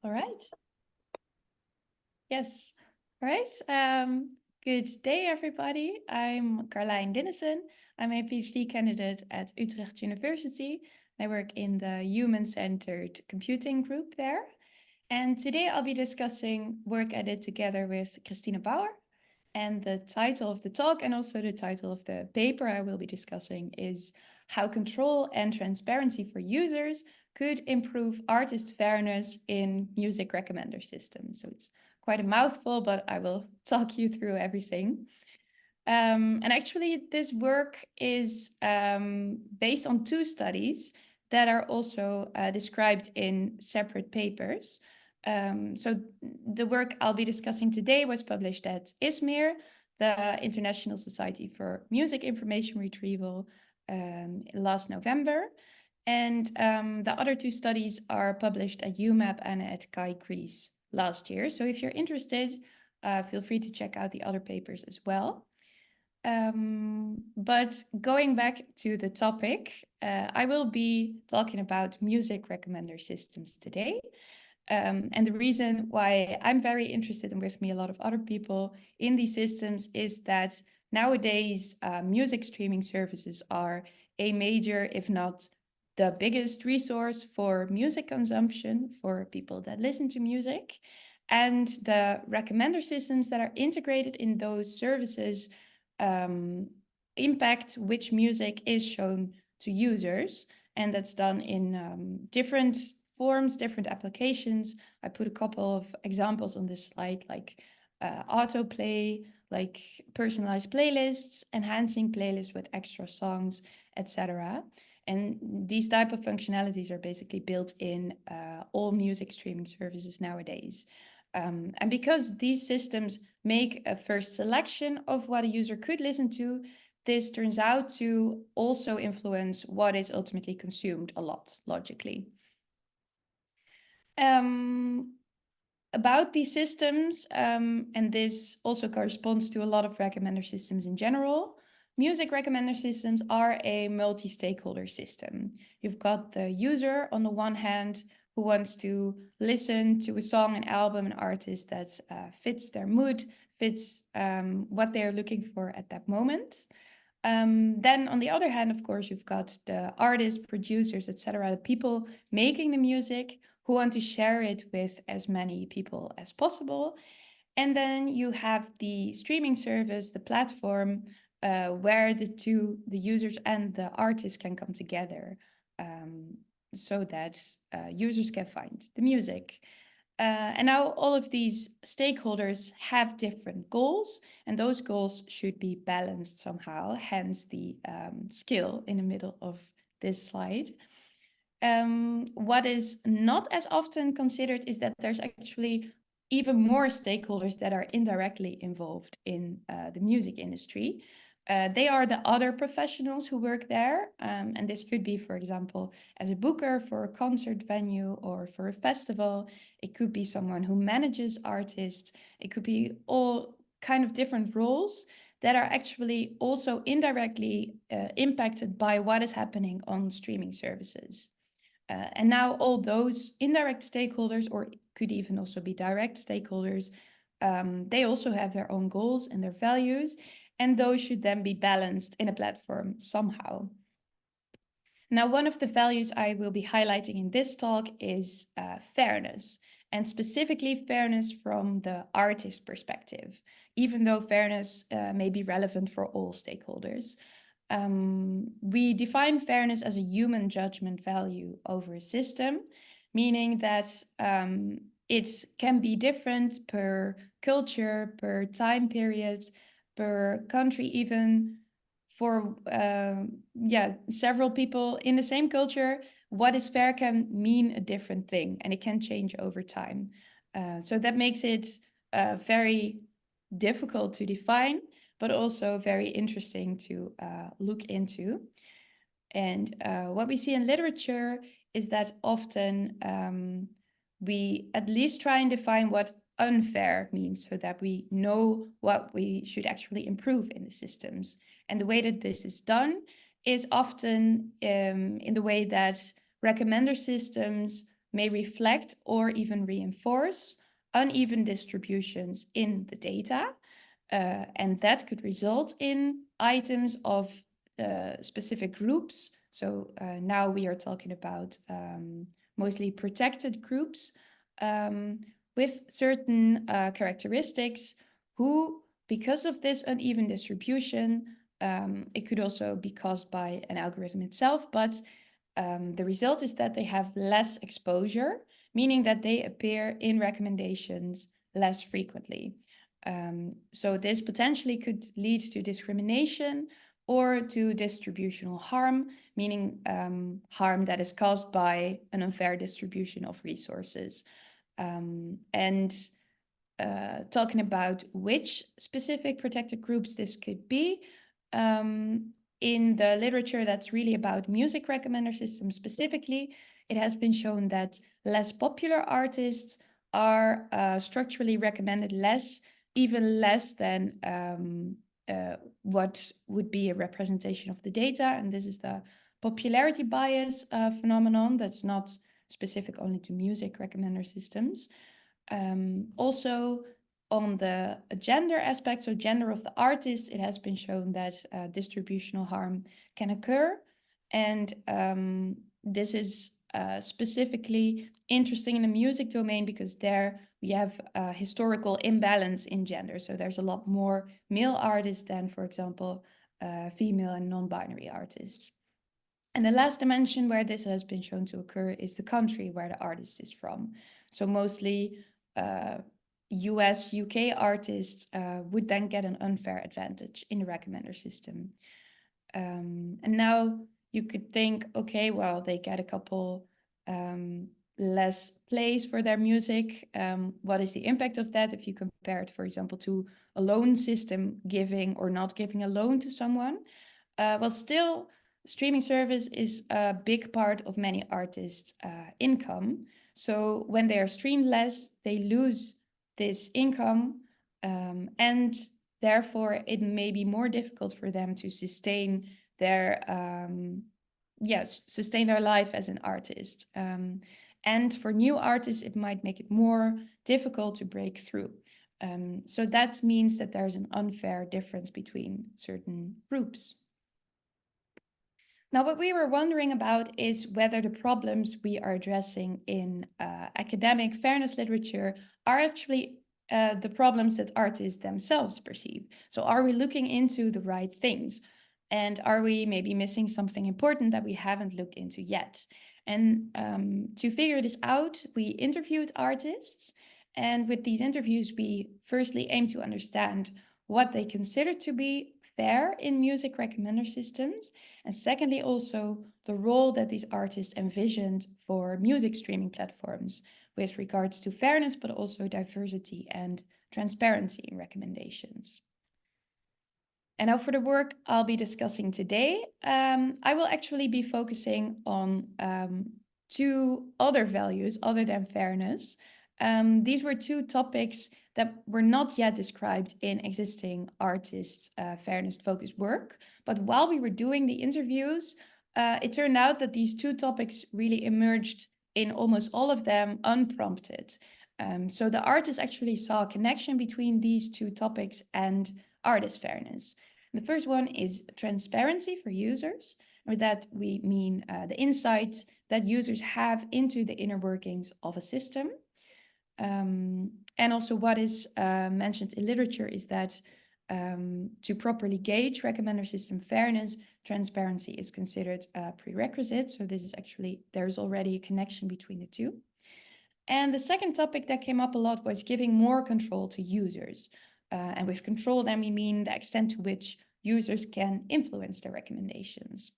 All right. Yes. All right. Good day, everybody. I'm Karlijn Dinnissen. I'm a PhD candidate at Utrecht University. I work in the human-centered computing group there. And today I'll be discussing work I did together with Christine Bauer. And the title of the talk and also the title of the paper I will be discussing is How Control and Transparency for Users Could Improve Artist Fairness in Music Recommender Systems. So it's quite a mouthful, but I will talk you through everything. And actually, this work is based on two studies that are also described in separate papers. So the work I'll be discussing today was published at ISMIR, the International Society for Music Information Retrieval, last November. And the other two studies are published at UMAP and at CAI-CRIS last year. So if you're interested, feel free to check out the other papers as well. But going back to the topic, I will be talking about music recommender systems today. And the reason why I'm very interested, and with me a lot of other people in these systems, is that nowadays music streaming services are a major, if not the biggest resource for music consumption for people that listen to music. And the recommender systems that are integrated in those services impact which music is shown to users. And that's done in different forms, different applications. I put a couple of examples on this slide, like autoplay, like personalized playlists, enhancing playlists with extra songs, etc. And these type of functionalities are basically built in all music streaming services nowadays. And because these systems make a first selection of what a user could listen to, this turns out to also influence what is ultimately consumed a lot, logically. About these systems, and this also corresponds to a lot of recommender systems in general, music recommender systems are a multi-stakeholder system. You've got the user on the one hand who wants to listen to a song, an album, an artist that fits their mood, fits what they're looking for at that moment. Then on the other hand, of course, you've got the artists, producers, etc., the people making the music who want to share it with as many people as possible. And then you have the streaming service, the platform, where the users and the artists can come together, so that users can find the music. And now all of these stakeholders have different goals, and those goals should be balanced somehow, hence the skill in the middle of this slide. What is not as often considered is that there's actually even more stakeholders that are indirectly involved in the music industry. They are the other professionals who work there. And this could be, for example, as a booker for a concert venue or for a festival. It could be someone who manages artists. It could be all kind of different roles that are actually also indirectly impacted by what is happening on streaming services. And now all those indirect stakeholders, or could even also be direct stakeholders, they also have their own goals and their values, and those should then be balanced in a platform somehow. Now, one of the values I will be highlighting in this talk is fairness, and specifically fairness from the artist perspective, even though fairness may be relevant for all stakeholders. We define fairness as a human judgment value over a system, meaning that it can be different per culture, per time period, per country, even for several people in the same culture. What is fair can mean a different thing, and it can change over time. So that makes it very difficult to define, but also very interesting to look into. And what we see in literature is that often we at least try and define what unfair means so that we know what we should actually improve in the systems. And the way that this is done is often in the way that recommender systems may reflect or even reinforce uneven distributions in the data. And that could result in items of specific groups. So now we are talking about mostly protected groups with certain characteristics who, because of this uneven distribution, it could also be caused by an algorithm itself, but the result is that they have less exposure, meaning that they appear in recommendations less frequently. So this potentially could lead to discrimination or to distributional harm, meaning harm that is caused by an unfair distribution of resources. And talking about which specific protected groups this could be, in the literature that's really about music recommender systems specifically, it has been shown that less popular artists are structurally recommended less, even less than what would be a representation of the data. And this is the popularity bias phenomenon that's not specific only to music recommender systems. Also, on the gender aspect, so gender of the artist, it has been shown that distributional harm can occur. And this is specifically interesting in the music domain because there we have a historical imbalance in gender. So there's a lot more male artists than, for example, female and non-binary artists. And the last dimension where this has been shown to occur is the country where the artist is from. So mostly US, UK artists would then get an unfair advantage in the recommender system. And now you could think, okay, well, they get a couple less plays for their music. What is the impact of that if you compare it, for example, to a loan system giving or not giving a loan to someone? Well, still, streaming service is a big part of many artists' income. So when they are streamed less, they lose this income, and therefore it may be more difficult for them to sustain their sustain their life as an artist. And for new artists, it might make it more difficult to break through. So that means that there's an unfair difference between certain groups. Now, what we were wondering about is whether the problems we are addressing in academic fairness literature are actually the problems that artists themselves perceive. So are we looking into the right things? And are we maybe missing something important that we haven't looked into yet? And to figure this out, we interviewed artists. And with these interviews, we firstly aim to understand what they consider to be fair in music recommender systems. And secondly, also the role that these artists envisioned for music streaming platforms with regards to fairness, but also diversity and transparency in recommendations. And now for the work I'll be discussing today, I will actually be focusing on two other values other than fairness. These were two topics that were not yet described in existing artists' fairness-focused work. But while we were doing the interviews, it turned out that these two topics really emerged in almost all of them unprompted. So the artists actually saw a connection between these two topics and artist fairness. The first one is transparency for users. With that, we mean the insight that users have into the inner workings of a system. And also what is mentioned in literature is that to properly gauge recommender system fairness, transparency is considered a prerequisite. So this is actually, there's already a connection between the two. And the second topic that came up a lot was giving more control to users. And with control, then we mean the extent to which users can influence their recommendations.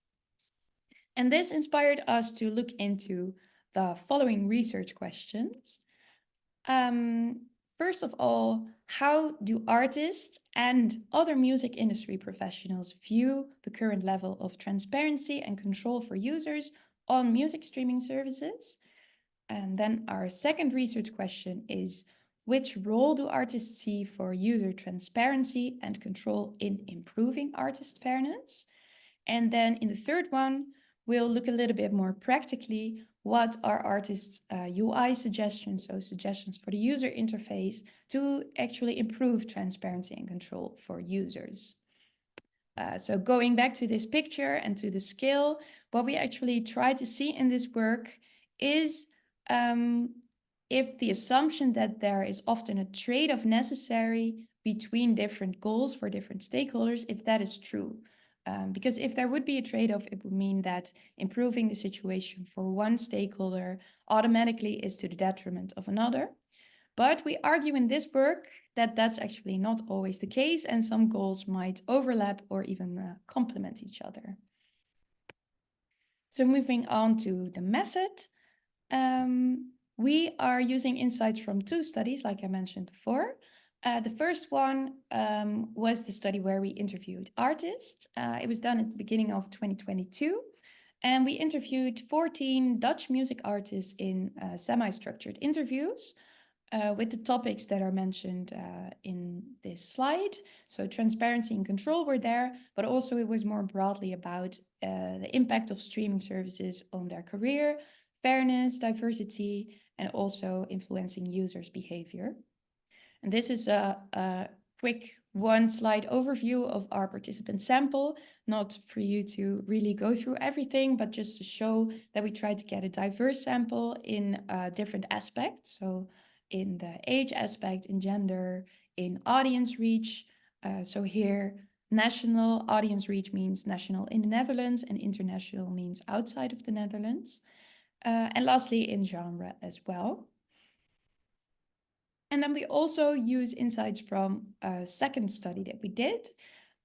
And this inspired us to look into the following research questions. First of all, how do artists and other music industry professionals view the current level of transparency and control for users on music streaming services? And then our second research question is, which role do artists see for user transparency and control in improving artist fairness? And then in the third one, we'll look a little bit more practically, what are artists' UI suggestions, so suggestions for the user interface to actually improve transparency and control for users. So going back to this picture and to the scale, what we actually try to see in this work is if the assumption that there is often a trade-off necessary between different goals for different stakeholders, if that is true. Because if there would be a trade-off, it would mean that improving the situation for one stakeholder automatically is to the detriment of another. But we argue in this work that that's actually not always the case, and some goals might overlap or even complement each other. So moving on to the method, we are using insights from two studies, like I mentioned before. The first one was the study where we interviewed artists. It was done at the beginning of 2022. And we interviewed 14 Dutch music artists in semi-structured interviews with the topics that are mentioned in this slide. So transparency and control were there, but also it was more broadly about the impact of streaming services on their career, fairness, diversity, and also influencing users' behavior. And this is a quick one slide overview of our participant sample, not for you to really go through everything, but just to show that we try to get a diverse sample in different aspects. So in the age aspect, in gender, in audience reach. So here, national audience reach means national in the Netherlands and international means outside of the Netherlands. And lastly, in genre as well. And then we also use insights from a second study that we did.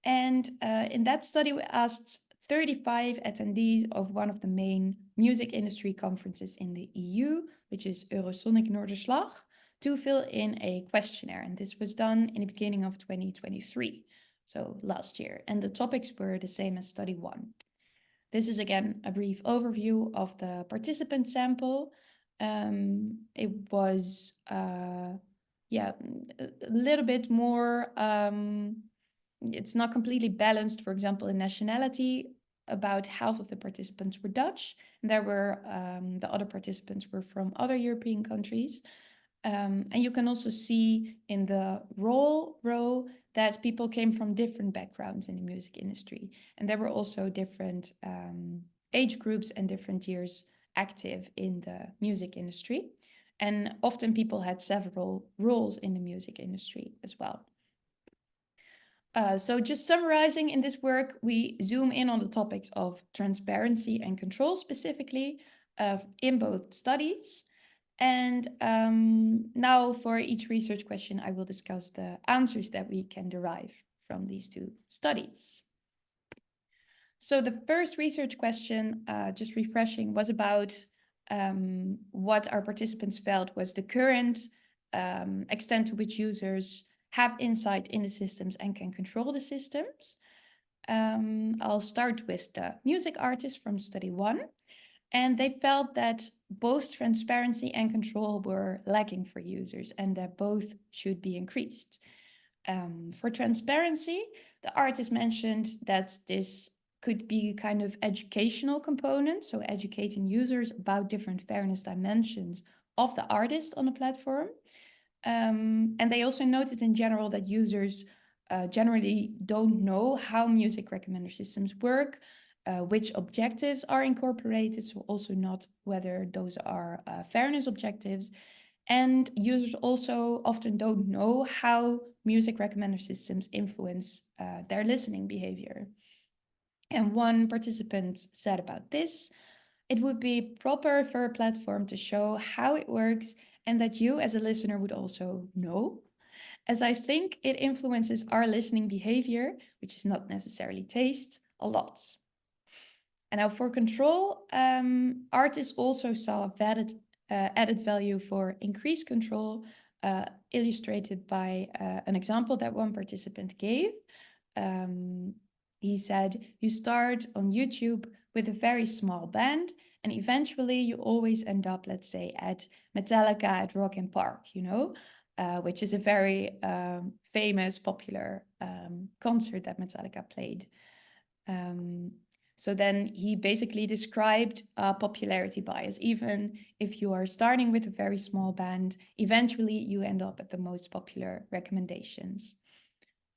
And in that study, we asked 35 attendees of one of the main music industry conferences in the EU, which is Eurosonic Noorderslag, to fill in a questionnaire. And this was done in the beginning of 2023, so last year. And the topics were the same as study one. This is again a brief overview of the participant sample. It was a little bit more, it's not completely balanced, for example, in nationality. About half of the participants were Dutch, and there were the other participants were from other European countries. And you can also see in the role row that people came from different backgrounds in the music industry. And there were also different age groups and different years active in the music industry. And often people had several roles in the music industry as well. So just summarizing in this work, we zoom in on the topics of transparency and control specifically in both studies. And now for each research question, I will discuss the answers that we can derive from these two studies. So the first research question, just refreshing, was about what our participants felt was the current extent to which users have insight in the systems and can control the systems. I'll start with the music artists from study one. And they felt that both transparency and control were lacking for users and that both should be increased. For transparency, the artist mentioned that this could be kind of educational component, so educating users about different fairness dimensions of the artist on the platform. And they also noted in general that users generally don't know how music recommender systems work, which objectives are incorporated, so also not whether those are fairness objectives. And users also often don't know how music recommender systems influence their listening behavior. And one participant said about this, it would be proper for a platform to show how it works and that you as a listener would also know, as I think it influences our listening behavior, which is not necessarily taste, a lot. And now for control, artists also saw added value for increased control, illustrated by an example that one participant gave. He said, you start on YouTube with a very small band, and eventually you always end up, let's say, at Metallica at Rock in Park, you know, which is a very famous, popular concert that Metallica played. So then he basically described popularity bias. Even if you are starting with a very small band, eventually you end up at the most popular recommendations.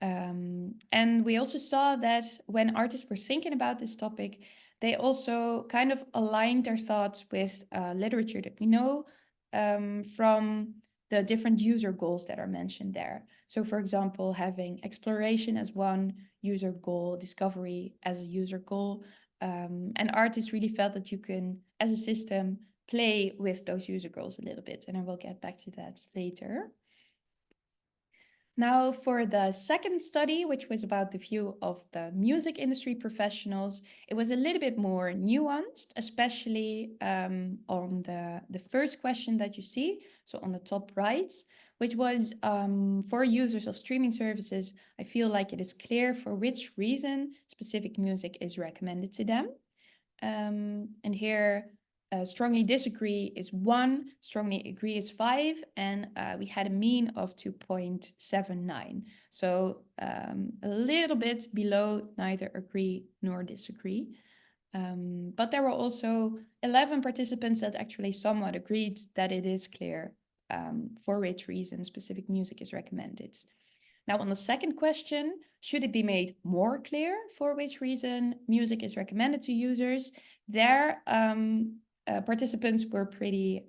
And we also saw that when artists were thinking about this topic, they also kind of aligned their thoughts with literature that we know from the different user goals that are mentioned there. So, for example, having exploration as one user goal, discovery as a user goal. And artists really felt that you can, as a system, play with those user goals a little bit. And I will get back to that later. Now, for the second study, which was about the view of the music industry professionals, it was a little bit more nuanced, especially on the first question that you see, so on the top right, which was for users of streaming services, I feel like it is clear for which reason specific music is recommended to them. And here, strongly disagree is 1, strongly agree is 5, and we had a mean of 2.79. So a little bit below neither agree nor disagree. But there were also 11 participants that actually somewhat agreed that it is clear for which reason specific music is recommended. Now, on the second question, should it be made more clear for which reason music is recommended to users? There, participants were the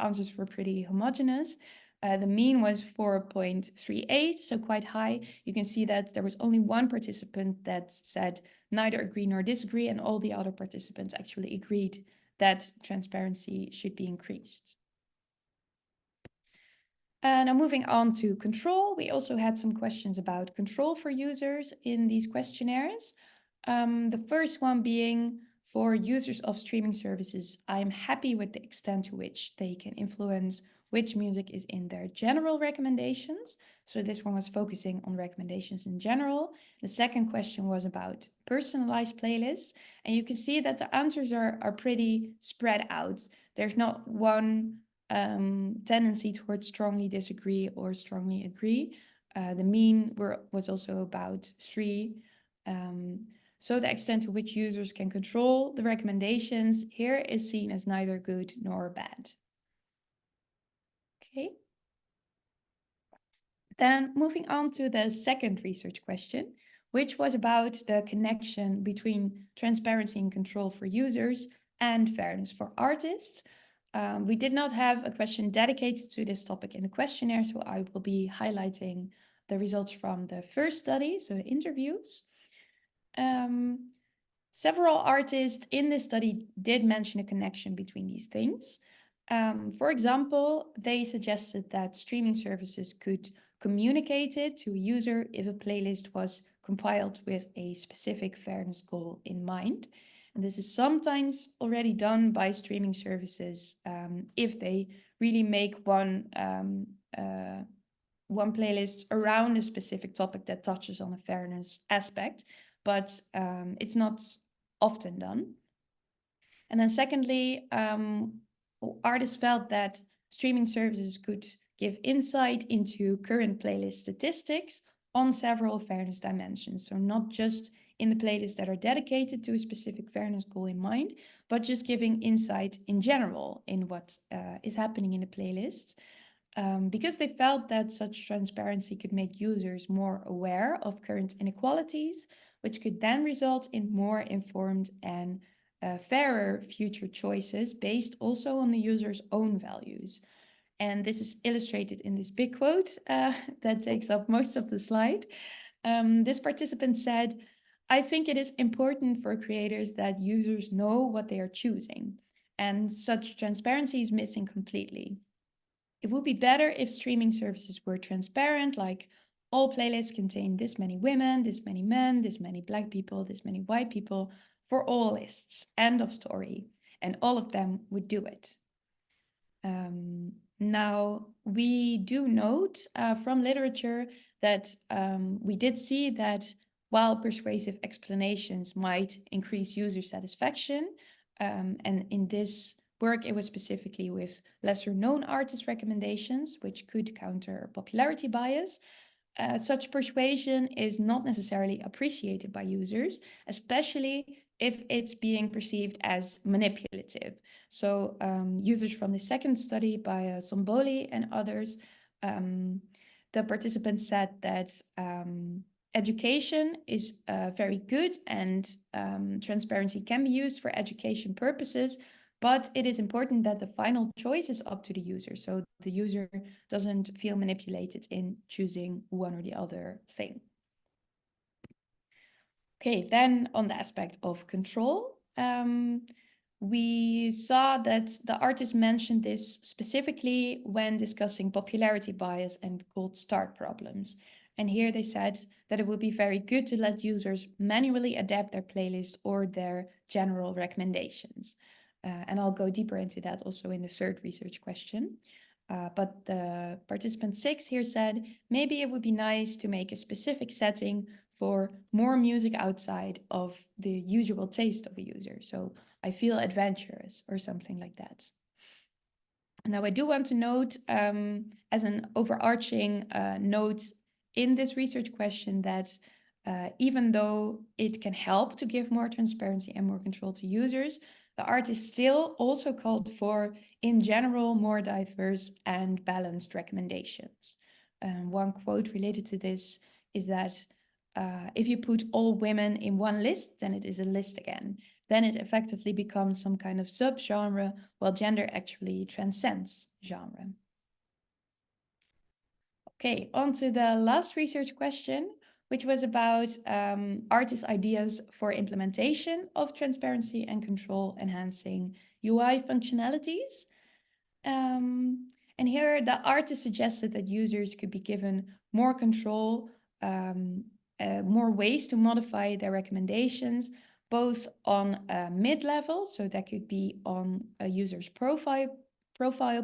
answers were pretty homogeneous. The mean was 4.38, so quite high. You can see that there was only one participant that said neither agree nor disagree, and all the other participants actually agreed that transparency should be increased. Now moving on to control, we also had some questions about control for users in these questionnaires. The first one being, for users of streaming services, I'm happy with the extent to which they can influence which music is in their general recommendations. So this one was focusing on recommendations in general. The second question was about personalized playlists. And you can see that the answers are pretty spread out. There's not one tendency towards strongly disagree or strongly agree. The mean was also about 3. So the extent to which users can control the recommendations here is seen as neither good nor bad. Okay. Then moving on to the second research question, which was about the connection between transparency and control for users and fairness for artists. We did not have a question dedicated to this topic in the questionnaire, so I will be highlighting the results from the first study, so the interviews. Several artists in this study did mention a connection between these things. For example, they suggested that streaming services could communicate it to a user if a playlist was compiled with a specific fairness goal in mind. And this is sometimes already done by streaming services if they really make one playlist around a specific topic that touches on a fairness aspect, but it's not often done. And then secondly, artists felt that streaming services could give insight into current playlist statistics on several fairness dimensions. So not just in the playlists that are dedicated to a specific fairness goal in mind, but just giving insight in general in what is happening in the playlist. Because they felt that such transparency could make users more aware of current inequalities, which could then result in more informed and fairer future choices based also on the user's own values. And this is illustrated in this big quote that takes up most of the slide. This participant said, I think it is important for creators that users know what they are choosing, and such transparency is missing completely. It would be better if streaming services were transparent, like all playlists contain this many women, this many men, this many Black people, this many white people, for all lists, end of story. And all of them would do it. Now, we do note from literature that we did see that while persuasive explanations might increase user satisfaction, and in this work, it was specifically with lesser known artist recommendations, which could counter popularity bias. such persuasion is not necessarily appreciated by users, especially if it's being perceived as manipulative. So users from the second study by Somboli and others, the participants said that education is very good and transparency can be used for education purposes, but it is important that the final choice is up to the user. So the user doesn't feel manipulated in choosing one or the other thing. Okay, then on the aspect of control, we saw that the artist mentioned this specifically when discussing popularity bias and cold start problems. And here they said that it would be very good to let users manually adapt their playlist or their general recommendations. And I'll go deeper into that also in the third research question. But the participant 6 here said, maybe it would be nice to make a specific setting for more music outside of the usual taste of a user. So I feel adventurous or something like that. Now I do want to note as an overarching note in this research question that even though it can help to give more transparency and more control to users, the artist still also called for, in general, more diverse and balanced recommendations. One quote related to this is that if you put all women in one list, then it is a list again. Then it effectively becomes some kind of subgenre, while gender actually transcends genre. Okay, on to the last research question, which was about artists' ideas for implementation of transparency and control enhancing UI functionalities. And here the artist suggested that users could be given more control, more ways to modify their recommendations, both on a mid-level, so that could be on a user's profile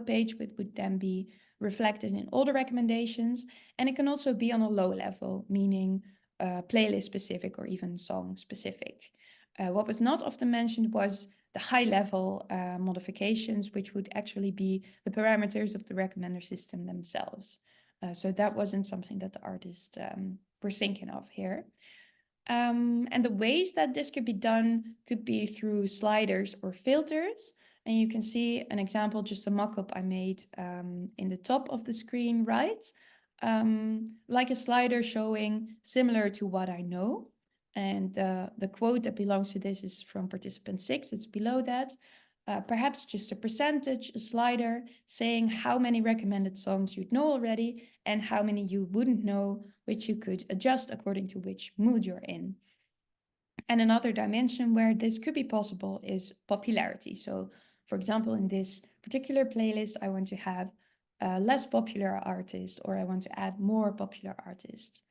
page, which would then be reflected in all the recommendations, and it can also be on a low level, meaning playlist specific or even song specific. What was not often mentioned was the high level modifications, which would actually be the parameters of the recommender system themselves. So that wasn't something that the artists were thinking of here. And the ways that this could be done could be through sliders or filters. And you can see an example, just a mock-up I made in the top of the screen, right? Like a slider showing similar to what I know. And the quote that belongs to this is from participant 6, it's below that. Perhaps just a percentage, a slider, saying how many recommended songs you'd know already and how many you wouldn't know, which you could adjust according to which mood you're in. And another dimension where this could be possible is popularity. So, for example, in this particular playlist, I want to have a less popular artist, or I want to add more popular artists.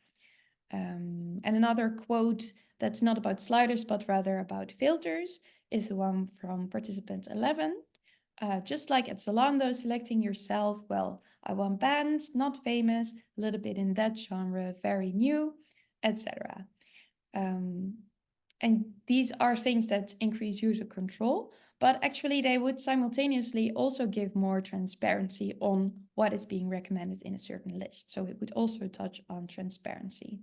And another quote that's not about sliders, but rather about filters, is the one from participant 11. Just like at Zalando, selecting yourself, well, I want bands, not famous, a little bit in that genre, very new, etc. And these are things that increase user control, but actually they would simultaneously also give more transparency on what is being recommended in a certain list. So it would also touch on transparency.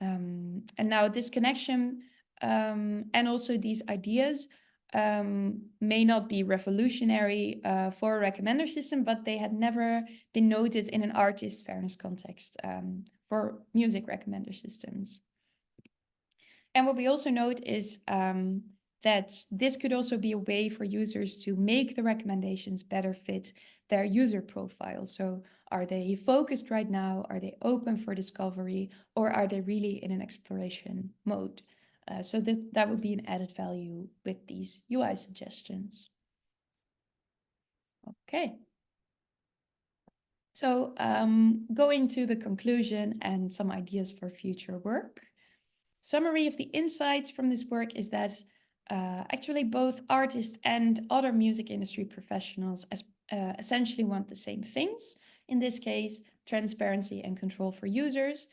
And now this connection and also these ideas may not be revolutionary for a recommender system, but they had never been noted in an artist fairness context for music recommender systems. And what we also note is that this could also be a way for users to make the recommendations better fit their user profile. So are they focused right now? Are they open for discovery? Or are they really in an exploration mode? So that would be an added value with these UI suggestions. Okay. So going to the conclusion and some ideas for future work. Summary of the insights from this work is that actually both artists and other music industry professionals essentially want the same things. In this case, transparency and control for users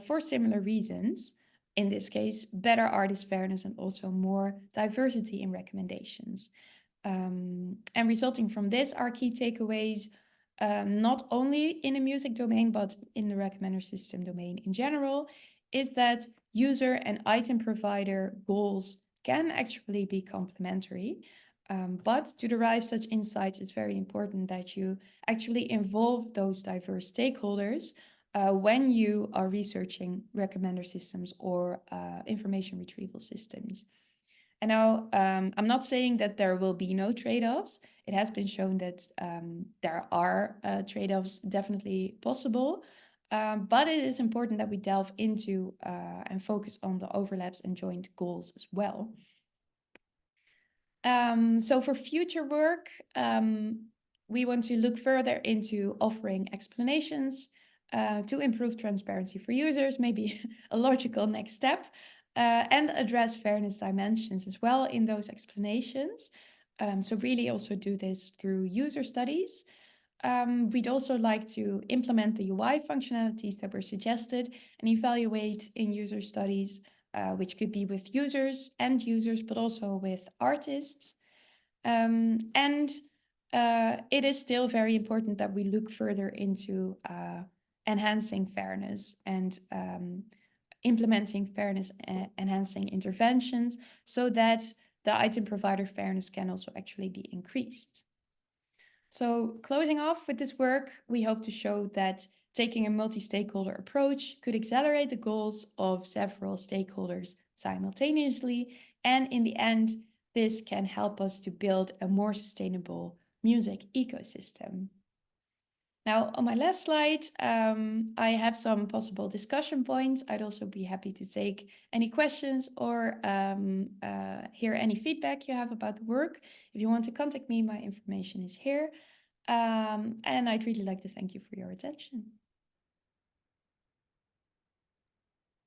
for similar reasons. In this case, better artist fairness and also more diversity in recommendations. And resulting from this are key takeaways. not only in the music domain, but in the recommender system domain in general, is that user and item provider goals can actually be complementary. But to derive such insights, it's very important that you actually involve those diverse stakeholders when you are researching recommender systems or information retrieval systems. And now, I'm not saying that there will be no trade-offs. It has been shown that there are trade-offs definitely possible, but it is important that we delve into and focus on the overlaps and joint goals as well. So for future work, we want to look further into offering explanations to improve transparency for users, maybe a logical next step, and address fairness dimensions as well in those explanations. So really also do this through user studies. We'd also like to implement the UI functionalities that were suggested and evaluate in user studies, which could be with users, end users, but also with artists. And it is still very important that we look further into enhancing fairness and implementing fairness enhancing interventions so that the item provider fairness can also actually be increased. So closing off with this work, we hope to show that taking a multi-stakeholder approach could accelerate the goals of several stakeholders simultaneously. And in the end, this can help us to build a more sustainable music ecosystem. Now, on my last slide, I have some possible discussion points. I'd also be happy to take any questions or hear any feedback you have about the work. If you want to contact me, my information is here. And I'd really like to thank you for your attention.